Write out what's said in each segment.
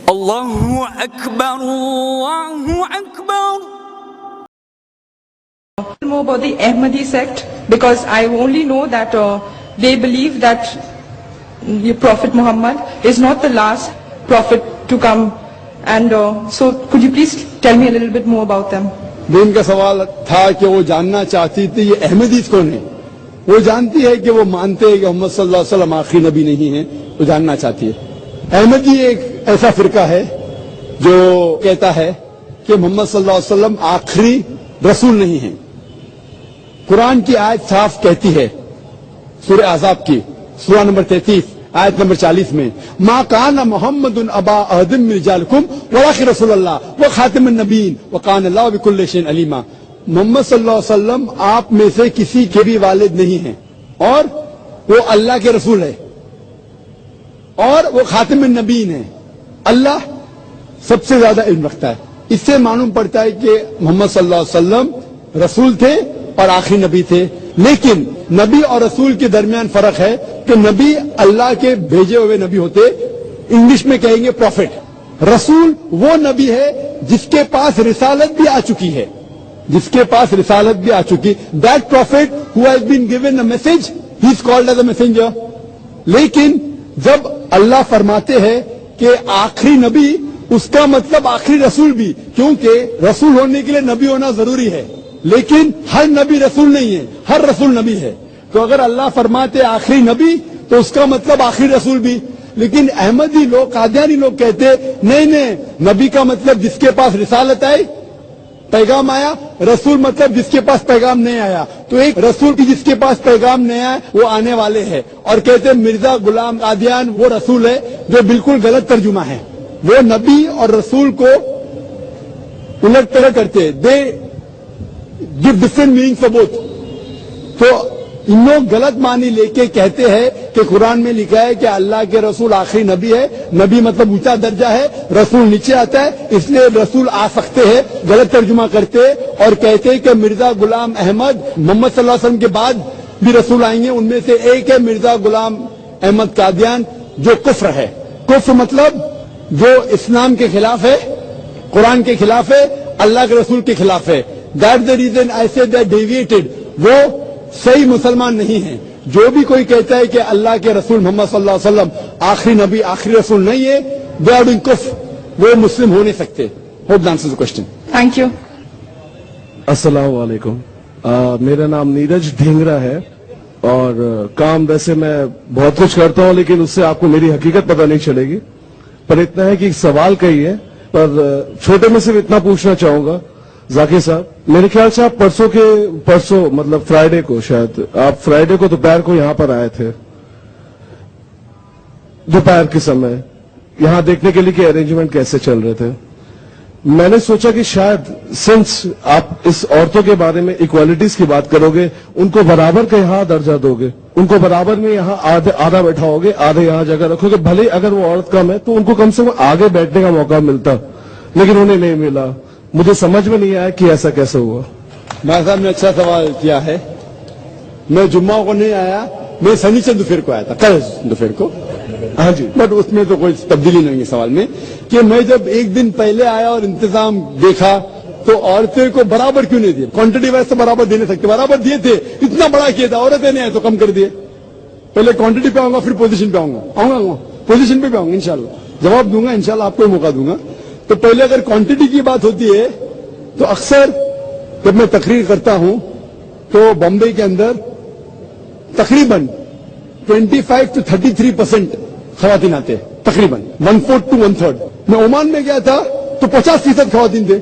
Allahu Akbar, Allahu Akbar. More about the Ahmadi sect, because I only know that they believe that the Prophet Muhammad is not the last prophet to come, and so could you please tell me a little bit more about them? دین کا سوال تھا کہ وہ جاننا چاہتی تھی یہ احمدیز کون ہے. وہ جانتی ہے کہ وہ مانتے ہیں کہ محمد صلی اللہ علیہ وسلم آخری نبی نہیں ہے, وہ جاننا چاہتی ہے. احمدی ایک ایسا فرقہ ہے جو کہتا ہے کہ محمد صلی اللہ علیہ وسلم آخری رسول نہیں ہیں. قرآن کی آیت صاف کہتی ہے, سورہ احزاب کی سورہ نمبر 33 آیت نمبر 40 میں, ما کان محمد ابا احد من رجالکم ولکن رسول اللہ وخاتم النبیین وکان اللہ بکل شیء علیما. محمد صلی اللہ علیہ وسلم آپ میں سے کسی کے بھی والد نہیں ہیں اور وہ اللہ کے رسول ہے اور وہ خاتم النبیین ہے. اللہ سب سے زیادہ علم رکھتا ہے. اس سے معلوم پڑتا ہے کہ محمد صلی اللہ علیہ وسلم رسول تھے اور آخری نبی تھے. لیکن نبی اور رسول کے درمیان فرق ہے کہ نبی اللہ کے بھیجے ہوئے نبی ہوتے, انگلش میں کہیں گے پروفٹ. رسول وہ نبی ہے جس کے پاس رسالت بھی آ چکی ہے, جس کے پاس رسالت بھی آ چکی. That prophet who has been given a message, he is called as a messenger. لیکن جب اللہ فرماتے ہیں کہ آخری نبی, اس کا مطلب آخری رسول بھی, کیونکہ رسول ہونے کے لیے نبی ہونا ضروری ہے. لیکن ہر نبی رسول نہیں ہے, ہر رسول نبی ہے. تو اگر اللہ فرماتے آخری نبی تو اس کا مطلب آخری رسول بھی. لیکن احمدی لوگ, قادیانی لوگ کہتے نہیں, نبی کا مطلب جس کے پاس رسالت آئی, پیغام آیا. رسول مطلب جس کے پاس پیغام نہیں آیا. تو ایک رسول کی جس کے پاس پیغام نہیں آیا وہ آنے والے ہیں. اور کہتے مرزا غلام قادیان وہ رسول ہے, جو بالکل غلط ترجمہ ہے. وہ نبی اور رسول کو الٹ پلٹ کرتے, دے give different meanings for both. تو ان لوگ غلط معنی لے کے کہتے ہیں کہ قرآن میں لکھا ہے کہ اللہ کے رسول آخری نبی ہے. نبی مطلب اونچا درجہ ہے, رسول نیچے آتا ہے, اس لیے رسول آ سکتے ہیں. غلط ترجمہ کرتے اور کہتے کہ مرزا غلام احمد محمد صلی اللہ علیہ وسلم کے بعد بھی رسول آئیں گے. ان میں سے ایک ہے مرزا غلام احمد قادیان, جو کفر ہے. کفر مطلب جو اسلام کے خلاف ہے, قرآن کے خلاف ہے, اللہ کے رسول کے خلاف ہے. That's the reason I said that deviated. وہ صحیح مسلمان نہیں ہیں. جو بھی کوئی کہتا ہے کہ اللہ کے رسول محمد صلی اللہ علیہ وسلم آخری نبی آخری رسول نہیں ہے, they are doing kufr. وہ مسلم ہو نہیں سکتے. Hope that answers the question. Thank you. السلام علیکم. میرا نام نیرج ڈھینگرا ہے اور کام ویسے میں بہت کچھ کرتا ہوں, لیکن اس سے آپ کو میری حقیقت پتہ نہیں چلے گی. پر اتنا ہے کہ ایک سوال کہی ہے, پر چھوٹے میں صرف اتنا پوچھنا چاہوں گا. ذاکر صاحب, میرے خیال سے آپ پرسوں مطلب فرائیڈے کو, شاید آپ فرائیڈے کو دوپہر کو یہاں پر آئے تھے, دوپہر کے سمے یہاں دیکھنے کے لیے کہ ارینجمنٹ کیسے چل رہے تھے. میں نے سوچا کہ شاید سنس آپ اس عورتوں کے بارے میں ایکوالٹیز کی بات کرو گے, ان کو برابر کا یہاں درجہ دو گے, ان کو برابر میں یہاں آدھا بیٹھاؤ گے, آدھے یہاں جگہ رکھو گے. بھلے اگر وہ عورت کم ہے تو ان کو کم سے کم آگے بیٹھنے کا موقع ملتا, لیکن انہیں نہیں ملا. مجھے سمجھ میں نہیں آیا کہ ایسا کیسے ہوا. بھائی صاحب نے اچھا سوال کیا ہے. میں جمعہ کو نہیں آیا, میں سنیچر دوپہر کو آیا تھا, کل دوپہر کو. ہاں جی, بٹ اس میں تو کوئی تبدیلی نہیں ہے سوال میں, کہ میں جب ایک دن پہلے آیا اور انتظام دیکھا تو عورتیں کو برابر کیوں نہیں دیے. کوانٹٹی وائز تو برابر دے نہیں سکتے, برابر دیے تھے, اتنا بڑا کیا تھا, عورتیں نہیں آئے تو کم کر دیے. پہلے کوانٹٹی پہ آؤں گا, پھر پوزیشن پہ آؤں گا, پوزیشن پہ آؤں گا, انشاءاللہ جواب دوں گا, انشاءاللہ آپ کو موقع دوں گا. تو پہلے اگر کوانٹٹی کی بات ہوتی ہے تو اکثر جب میں تقریر کرتا ہوں تو بمبئی کے اندر تقریباً 25 to 33% خواتین آتے ہیں, تقریباً 1/4 to 1/3. میں عمان میں گیا تھا تو 50% خواتین تھے.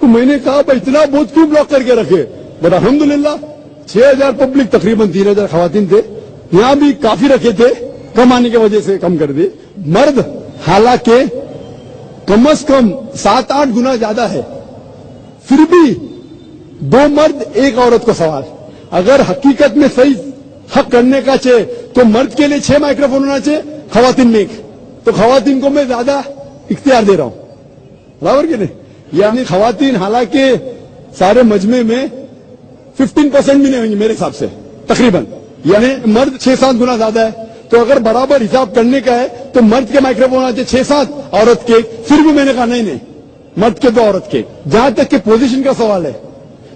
تو میں نے کہا بھائی اتنا بہت کیوں بلاک کر کے رکھے. بٹ الحمدللہ 6000 پبلک, تقریباً 3000 خواتین تھے. یہاں بھی کافی رکھے تھے, کم آنے کی وجہ سے کم کر دیے. مرد حالانکہ کم از کم 7-8 گنا زیادہ ہے, پھر بھی 2 مرد 1 عورت کو سوال. اگر حقیقت میں صحیح حق کرنے کا چاہے تو مرد کے لیے 6 مائکرو فون ہونا چاہیے, خواتین میں 1. تو خواتین کو میں زیادہ اختیار دے رہا ہوں, برابر کہ نہیں. یعنی خواتین حالانکہ سارے مجمع میں 15% بھی نہیں ہوں گی میرے حساب سے تقریباً, یعنی مرد 6-7 گنا زیادہ ہے. تو اگر برابر حساب کرنے کا ہے تو مرد کے مائکروفون آتے 6-7 عورت کے, پھر بھی میں نے کہا نہیں مرد کے 2 عورت کے. جہاں تک کہ پوزیشن کا سوال ہے,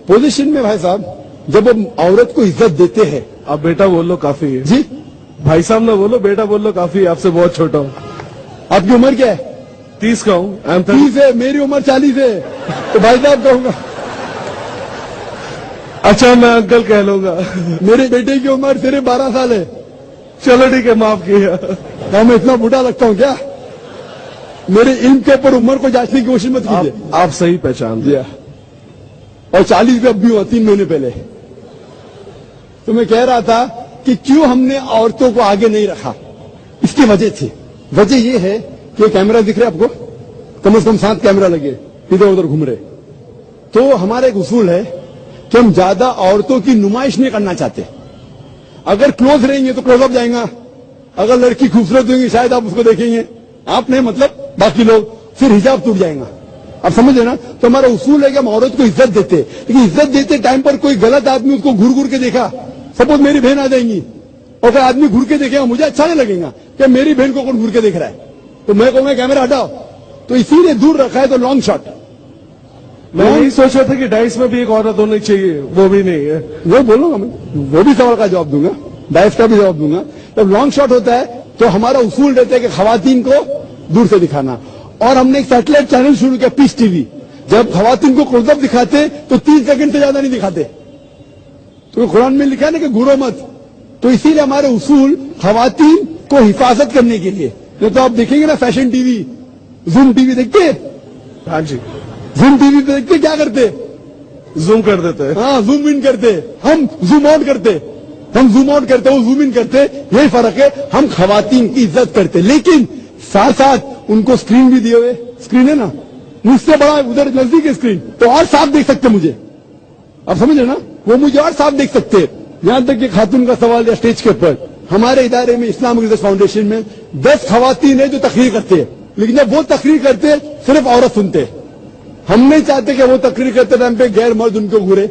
پوزیشن میں بھائی صاحب جب ہم عورت کو عزت دیتے ہیں. آپ بیٹا بول لو کافی ہے جی بھائی صاحب نہ بولو, بیٹا بول لو کافی ہے, آپ سے بہت چھوٹا ہوں. آپ کی عمر کیا ہے؟ 30 کا ہوں. 30 ہے, میری عمر 40 ہے, تو بھائی صاحب کہوں گا. اچھا میں انکل کہہ لوں گا. میرے بیٹے کی عمر صرف 12 سال ہے. چلو ٹھیک ہے, معاف کیا. میں اتنا بوڑھا لگتا ہوں کیا؟ میرے علم کے اوپر عمر کو جانچنے کی کوشش مت کیجیے. آپ صحیح پہچان دیا. اور 40 بھی اب بھی ہوا 3 مہینے پہلے. تو میں کہہ رہا تھا کہ کیوں ہم نے عورتوں کو آگے نہیں رکھا, اس کی وجہ تھی. وجہ یہ ہے کہ کیمرہ دکھ رہے آپ کو, کم از کم 7 کیمرہ لگے ادھر ادھر گھوم رہے. تو ہمارا ایک اصول ہے کہ ہم زیادہ عورتوں کی نمائش نہیں کرنا چاہتے. اگر کلوز رہیں گے تو کلوز اپ جائیں گا, اگر لڑکی خوبصورت ہوگی شاید آپ اس کو دیکھیں گے, آپ نہیں مطلب باقی لوگ, پھر حجاب ٹوٹ جائیں گا. آپ سمجھ رہے نا؟ تو ہمارا اصول ہے کہ ہم عورت کو عزت دیتے, لیکن عزت دیتے ٹائم پر کوئی غلط آدمی اس کو گھور گھور کے دیکھا, سپوز میری بہن آ جائیں گی اور پھر آدمی گھور کے دیکھے گا, مجھے اچھا نہیں لگے گا کہ میری بہن کو کون گھور کے دیکھ رہا ہے, تو میں کہوں گا کیمرہ ہٹاؤ. تو اسی لیے دور رکھا ہے. تو لانگ شاٹ. میں یہی سوچ رہا تھا کہ ڈائس میں بھی ایک عورت ہونی چاہیے, وہ بھی نہیں ہے. وہ بولوں گا میں, وہ بھی سوال کا جواب دوں گا, ڈائس کا بھی جواب دوں گا. جب لانگ شاٹ ہوتا ہے تو ہمارا اصول رہتا ہے کہ خواتین کو دور سے دکھانا. اور ہم نے ایک سیٹلائٹ چینل شروع کیا, پیس ٹی وی. جب خواتین کو کلوز اپ دکھاتے تو 30 سیکنڈ سے زیادہ نہیں دکھاتے. تو قرآن میں لکھا ہے نا کہ گھورو مت. تو اسی لیے ہمارے اصول خواتین کو حفاظت کرنے کے لیے. تو آپ دیکھیں گے نا fashion T V, zoom T V دیکھتے, ہاں جی, زوم ٹی وی دیکھتے کیا کرتے, زوم کر دیتے ہیں. ہاں زوم ان کرتے, ہم زوم آؤٹ کرتے. ہم زوم آؤٹ کرتے, وہ زوم ان کرتے. یہی فرق ہے, ہم خواتین کی عزت کرتے لیکن ساتھ ساتھ ان کو اسکرین بھی دیے ہوئے. اسکرین ہے نا, مجھ سے بڑا ادھر نزدیک ہے اسکرین, تو اور صاف دیکھ سکتے مجھے. آپ سمجھ رہے نا, وہ مجھے اور صاف دیکھ سکتے. یہاں تک کہ خاتون کا سوال یا اسٹیج کے اوپر, ہمارے ادارے میں اسلامک ریسرچ فاؤنڈیشن میں 10 خواتین ہیں جو تقریر کرتے ہیں, لیکن جب وہ تقریر کرتے صرف عورت سنتے. ہم نہیں چاہتے کہ وہ تقریر کرتے ٹائم پہ غیر مرد ان کو گھورے.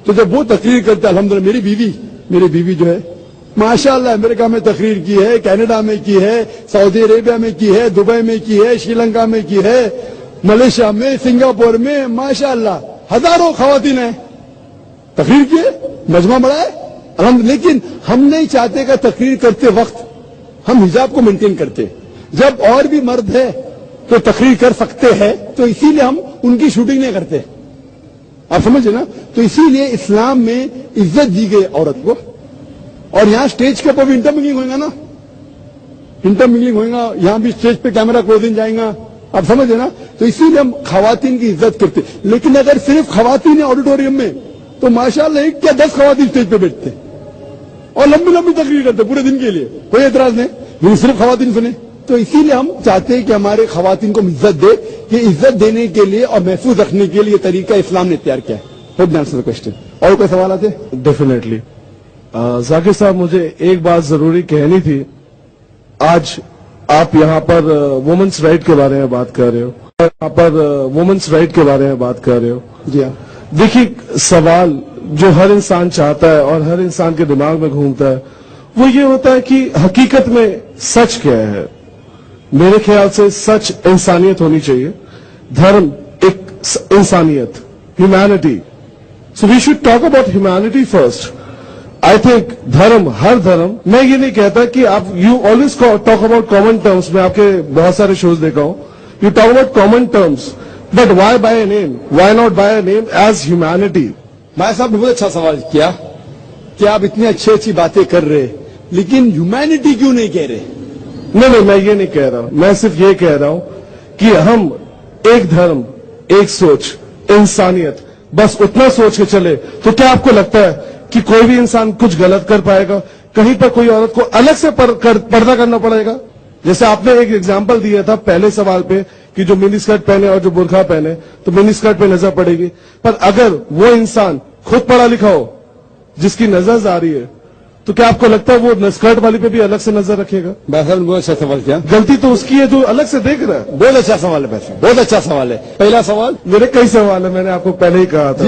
تو جب وہ تقریر کرتے, الحمدللہ میری بیوی جو ہے ماشاءاللہ امریکہ میں تقریر کی ہے, کینیڈا میں کی ہے, سعودی عربیہ میں کی ہے, دبئی میں کی ہے, شری لنکا میں کی ہے, ملیشیا میں, سنگاپور میں, ماشاءاللہ ہزاروں خواتین ہیں تقریر کی ہے, مجمع بڑا ہے الحمدللہ. لیکن ہم نہیں چاہتے کہ تقریر کرتے وقت ہم حجاب کو مینٹین کرتے. جب اور بھی مرد ہے تو تقریر کر سکتے ہیں, تو اسی لیے ہم ان کی شوٹنگ نہیں کرتے. آپ سمجھے نا؟ تو اسی لیے اسلام میں عزت دی گئی عورت کو. اور یہاں سٹیج کے اوپر بھی انٹرمنگلنگ ہوئے گا نا, انٹرمنگلنگ ہوئے گا, یہاں بھی سٹیج پہ کیمرہ کلوز ان جائیں گا. آپ سمجھے نا؟ تو اسی لیے ہم خواتین کی عزت کرتے. لیکن اگر صرف خواتین آڈیٹوریم میں تو ماشاءاللہ ایک کیا 10 خواتین سٹیج پہ بیٹھتے اور لمبی لمبی تقریر کرتے پورے دن کے لیے, کوئی اعتراض نہیں, لیکن صرف خواتین سنیں. تو اسی لیے ہم چاہتے ہیں کہ ہمارے خواتین کو عزت دے. یہ عزت دینے کے لیے اور محفوظ رکھنے کے لیے طریقہ اسلام نے تیار کیا ہے. Hope answer question. اور کوئی سوالات ہے؟ ڈیفینیٹلی. ذاکر صاحب, مجھے ایک بات ضروری کہنی تھی. آج آپ یہاں پر وومنس رائٹ کے بارے میں بات کر رہے ہو, یہاں پر وومنس رائٹ کے بارے میں بات کر رہے ہو. جی ہاں. دیکھیے, سوال جو ہر انسان چاہتا ہے اور ہر انسان کے دماغ میں گھومتا ہے وہ یہ ہوتا ہے کہ حقیقت میں سچ کیا ہے. میرے خیال سے سچ انسانیت ہونی چاہیے. دھرم ایک انسانیت, humanity. So we should talk about humanity first. I think دھرم, ہر دھرم, میں یہ نہیں کہتا کہ آپ you always talk about common terms. میں آپ کے بہت سارے شوز دیکھا ہوں, you talk about common terms, but why by a name, why not by a name as humanity. بھائی صاحب نے بہت اچھا سوال کیا کہ آپ اتنی اچھی باتیں کر رہے لیکن ہیومینٹی کیوں نہیں کہہ رہے. نہیں, میں یہ نہیں کہہ رہا ہوں. میں صرف یہ کہہ رہا ہوں کہ ہم ایک دھرم, ایک سوچ, انسانیت, بس اتنا سوچ کے چلے تو کیا آپ کو لگتا ہے کہ کوئی بھی انسان کچھ غلط کر پائے گا؟ کہیں پر کوئی عورت کو الگ سے پردہ کرنا پڑے گا؟ جیسے آپ نے ایک ایگزامپل دیا تھا پہلے سوال پہ کہ جو منی اسکرٹ پہنے اور جو برقع پہنے تو منی اسکرٹ پہ نظر پڑے گی. پر اگر وہ انسان خود پڑھا لکھا ہو جس کی نظر آ رہی ہے تو کیا آپ کو لگتا ہے وہ اسکرٹ والی پہ بھی الگ سے نظر رکھے گا؟ بھائی صاحب نے بہت اچھا سوال کیا. غلطی تو اس کی ہے جو الگ سے دیکھ رہا ہے. بہت اچھا سوال ہے بھائی صاحب, بہت اچھا سوال ہے. پہلا سوال, میرے کئی سوال ہے, میں نے آپ کو پہلے ہی کہا تھا.